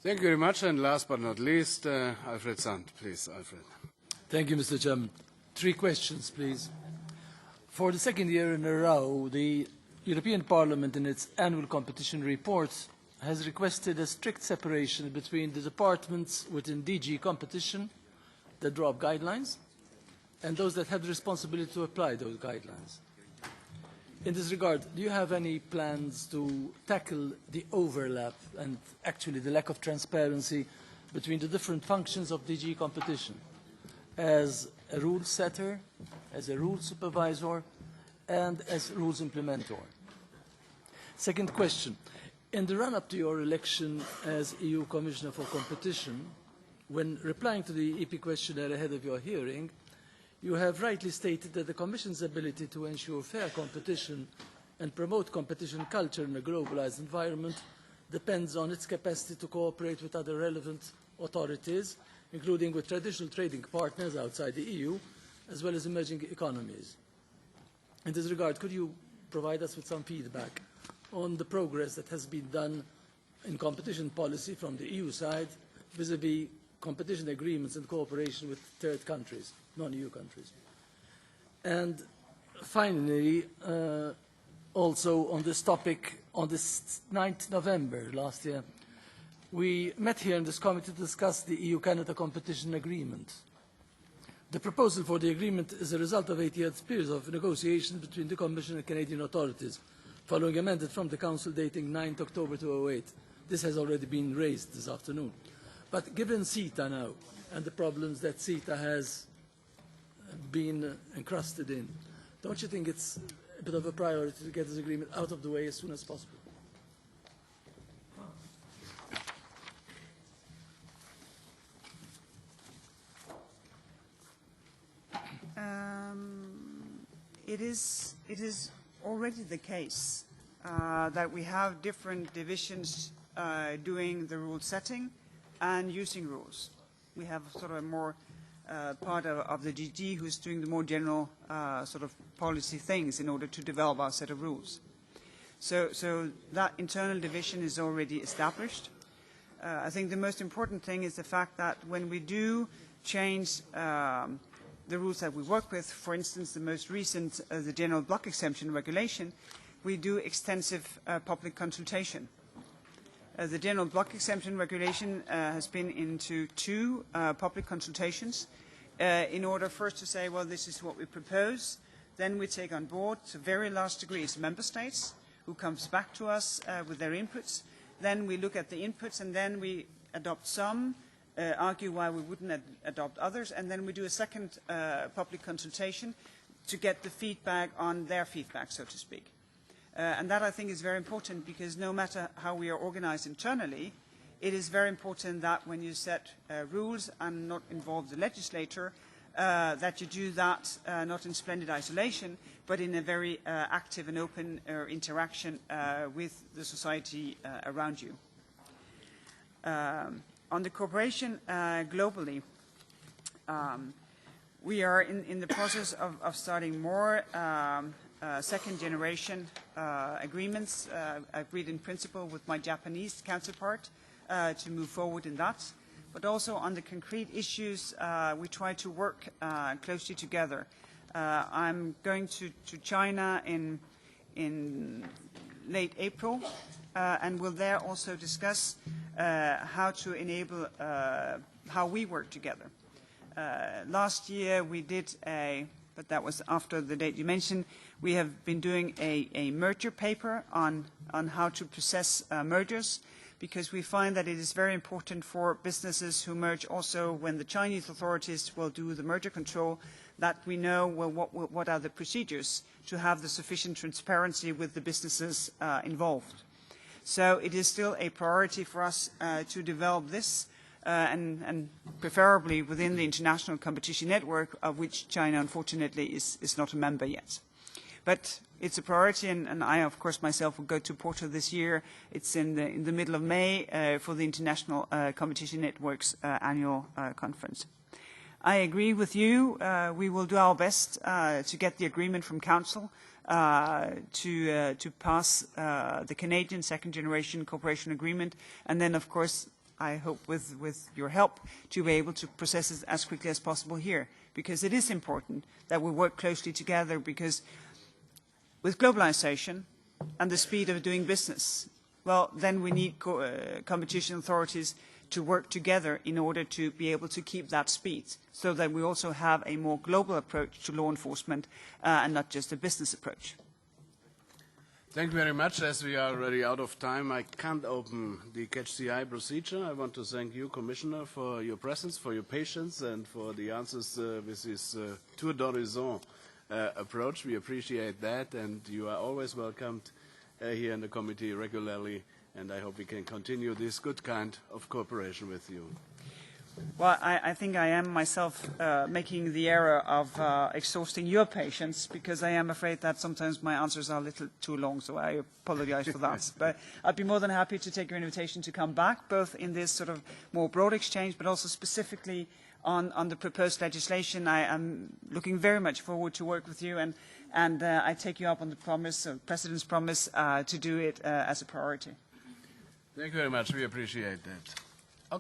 Thank you very much. And last but not least, Alfred Sant. Please, Alfred. Thank you, Mr. Chairman. 3 questions, please. For the second year in a row, the European Parliament, in its annual competition report, has requested a strict separation between the departments within DG competition that draw up guidelines and those that have the responsibility to apply those guidelines. In this regard, do you have any plans to tackle the overlap and actually the lack of transparency between the different functions of DG competition as a rule setter, as a rule supervisor, and as rules implementer? Second question. In the run-up to your election as EU Commissioner for Competition, when replying to the EP questionnaire ahead of your hearing, you have rightly stated that the Commission's ability to ensure fair competition and promote competition culture in a globalised environment depends on its capacity to cooperate with other relevant authorities, including with traditional trading partners outside the EU, as well as emerging economies. In this regard, could you provide us with some feedback on the progress that has been done in competition policy from the EU side vis-à-vis competition agreements and cooperation with third countries, non-EU countries? And finally, also on this topic, on this 9th November last year, we met here in this committee to discuss the EU-Canada competition agreement. The proposal for the agreement is a result of 8 years' period of negotiations between the Commission and Canadian authorities, following a mandate from the Council dating 9th October 2008. This has already been raised this afternoon. But given CETA now, and the problems that CETA has been encrusted in, don't you think it's a bit of a priority to get this agreement out of the way as soon as possible? It is already the case that we have different divisions doing the rule setting and using rules. We have sort of a more part of the DG who's doing the more general sort of policy things in order to develop our set of rules. So that internal division is already established. I think the most important thing is the fact that when we do change the rules that we work with, for instance, the most recent, the General Block Exemption Regulation, we do extensive public consultation. The General Block Exemption Regulation has been into 2 public consultations in order first to say, well, this is what we propose. Then we take on board, to very large degrees, member states, who comes back to us with their inputs. Then we look at the inputs, and then we adopt some, argue why we wouldn't adopt others, and then we do a second public consultation to get the feedback on their feedback, so to speak. And that, I think, is very important, because no matter how we are organized internally, it is very important that when you set rules and not involve the legislator, that you do that not in splendid isolation, but in a very active and open interaction with the society around you. On the cooperation globally, we are in the process of starting more second-generation agreements, agreed in principle with my Japanese counterpart to move forward in that. But also on the concrete issues, we try to work closely together. I'm going to China in late April, and will there also discuss how to enable how we work together. Last year we did but that was after the date you mentioned, we have been doing a merger paper on how to process mergers, because we find that it is very important for businesses who merge also when the Chinese authorities will do the merger control, that we know, well, what are the procedures to have the sufficient transparency with the businesses involved. So it is still a priority for us to develop this, and preferably within the international competition network, of which China, unfortunately, is not a member yet. But it's a priority, and I, of course, myself will go to Porto this year. It's in the middle of May for the International Competition Network's annual conference. I agree with you. We will do our best to get the agreement from Council to pass the Canadian second-generation cooperation agreement, and then, of course, I hope with your help, to be able to process it as quickly as possible here, because it is important that we work closely together, because with globalization and the speed of doing business, well, then we need competition authorities to work together in order to be able to keep that speed, so that we also have a more global approach to law enforcement and not just a business approach. Thank you very much. As we are already out of time, I can't open the Catch the Eye procedure. I want to thank you, Commissioner, for your presence, for your patience, and for the answers with this tour d'horizon approach. We appreciate that, and you are always welcomed here in the committee regularly, and I hope we can continue this good kind of cooperation with you. Well, I think I am myself making the error of exhausting your patience, because I am afraid that sometimes my answers are a little too long, so I apologize for that. But I'd be more than happy to take your invitation to come back, both in this sort of more broad exchange, but also specifically on the proposed legislation. I am looking very much forward to work with you, and I take you up on the promise, President's promise, to do it as a priority. Thank you very much. We appreciate that.